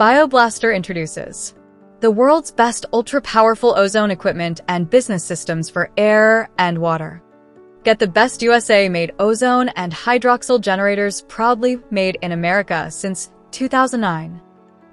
BioBlaster introduces the world's best ultra-powerful ozone equipment and business systems for air and water. Get the best USA-made ozone and hydroxyl generators proudly made in America since 2009.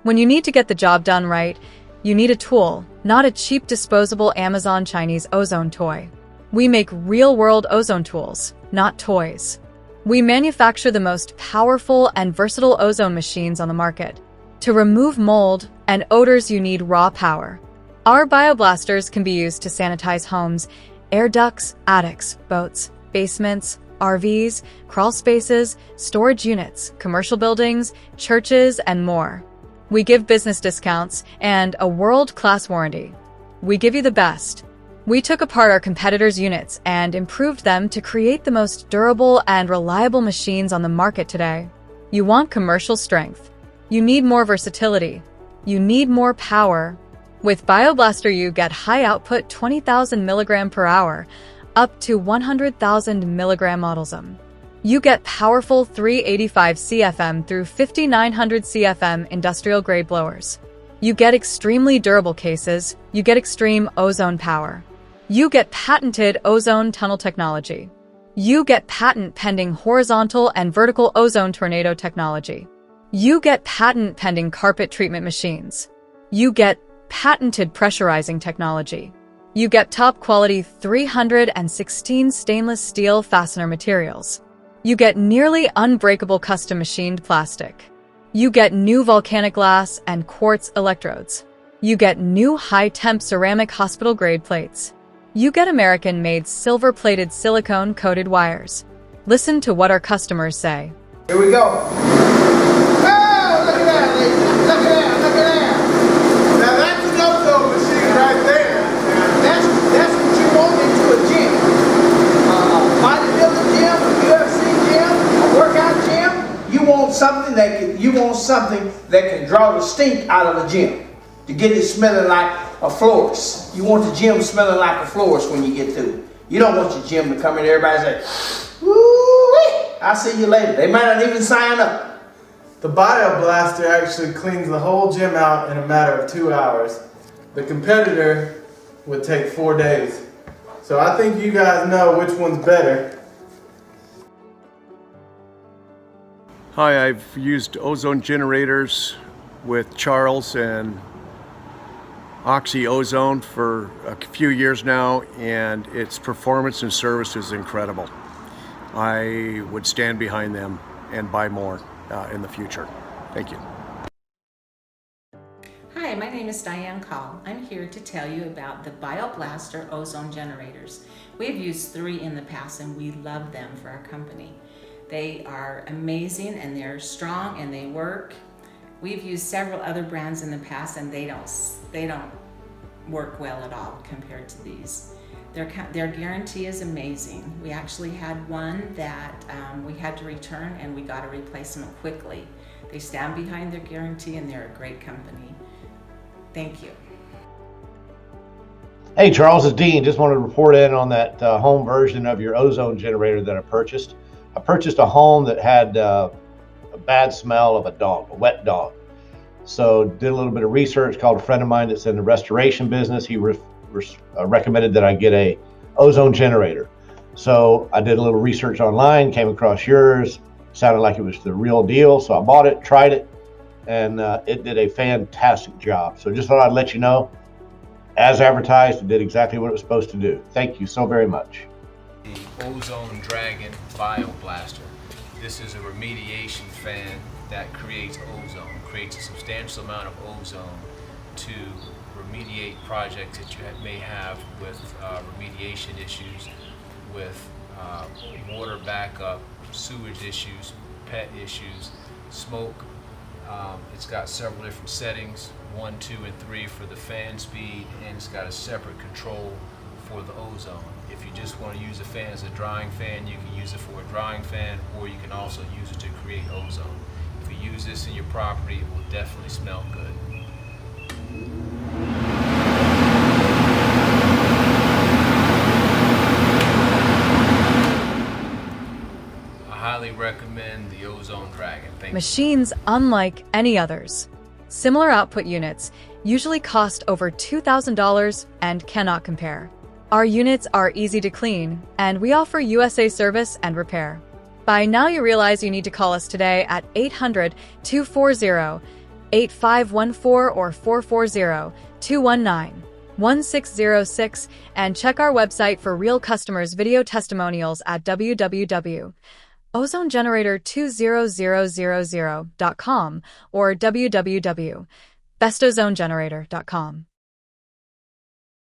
When you need to get the job done right, you need a tool, not a cheap disposable Amazon Chinese ozone toy. We make real-world ozone tools, not toys. We manufacture the most powerful and versatile ozone machines on the market. To remove mold and odors, you need raw power. Our bioblasters can be used to sanitize homes, air ducts, attics, boats, basements, RVs, crawl spaces, storage units, commercial buildings, churches, and more. We give business discounts and a world-class warranty. We give you the best. We took apart our competitors' units and improved them to create the most durable and reliable machines on the market today. You want commercial strength. You need more versatility. You need more power. With BioBlaster, you get high output 20,000 milligram per hour, up to 100,000 milligram modelsm. You get powerful 385 CFM through 5900 CFM industrial grade blowers. You get extremely durable cases. You get extreme ozone power. You get patented ozone tunnel technology. You get patent-pending horizontal and vertical ozone tornado technology. You get patent-pending carpet treatment machines. You get patented pressurizing technology. You get top-quality 316 stainless steel fastener materials. You get nearly unbreakable custom machined plastic. You get new volcanic glass and quartz electrodes. You get new high-temp ceramic hospital-grade plates. You get American-made silver-plated silicone-coated wires. Listen to what our customers say. Here we go. Oh, look at that, ladies. Look at that, look at that. Now that's an ozone machine right there. That's what you want into a gym. A bodybuilding gym, a UFC gym, a workout gym. You want something that can draw the stink out of the gym. To get it smelling like a florist. You want the gym smelling like a florist when you get through. You don't want your gym to come in and everybody say, woo-wee, I'll see you later. They might not even sign up. The BioBlaster actually cleans the whole gym out in a matter of 2 hours. The competitor would take 4 days. So I think you guys know which one's better. Hi, I've used ozone generators with Charles and Ozone for a few years now, and its performance and service is incredible. I would stand behind them and buy more in the future. Thank you. Hi, my name is Diane Call. I'm here to tell you about the BioBlaster ozone generators. We've used 3 in the past and we love them for our company. They are amazing and they're strong and they work. We've used several other brands in the past and they don't work well at all compared to these. Their guarantee is amazing. We actually had one that we had to return and we got a replacement quickly. They stand behind their guarantee and they're a great company. Thank you. Hey Charles, it's Dean. Just wanted to report in on that home version of your ozone generator that I purchased. I purchased a home that had a bad smell of a dog, a wet dog. So did a little bit of research, called a friend of mine that's in the restoration business. He recommended that I get a ozone generator. So I did a little research online, came across yours, sounded like it was the real deal. So I bought it, tried it, and it did a fantastic job. So just thought I'd let you know, as advertised, it did exactly what it was supposed to do. Thank you so very much. The Ozone Dragon BioBlaster. This is a remediation fan that creates ozone, creates a substantial amount of ozone to remediate projects that you may have with remediation issues, with water backup, sewage issues, pet issues, smoke. It's got several different settings, 1, 2, and 3 for the fan speed, and it's got a separate control for the ozone. If you just want to use a fan as a drying fan, you can use it for a drying fan, or you can also use it to create ozone. If you use this in your property, it will definitely smell good. I highly recommend the Ozone Dragon. Thank you. Machines unlike any others. Similar output units usually cost over $2,000 and cannot compare. Our units are easy to clean, and we offer USA service and repair. By now you realize you need to call us today at 800-240-8514 or 440-219-1606 and check our website for real customers' video testimonials at www.ozonegenerator20000.com or www.bestozonegenerator.com.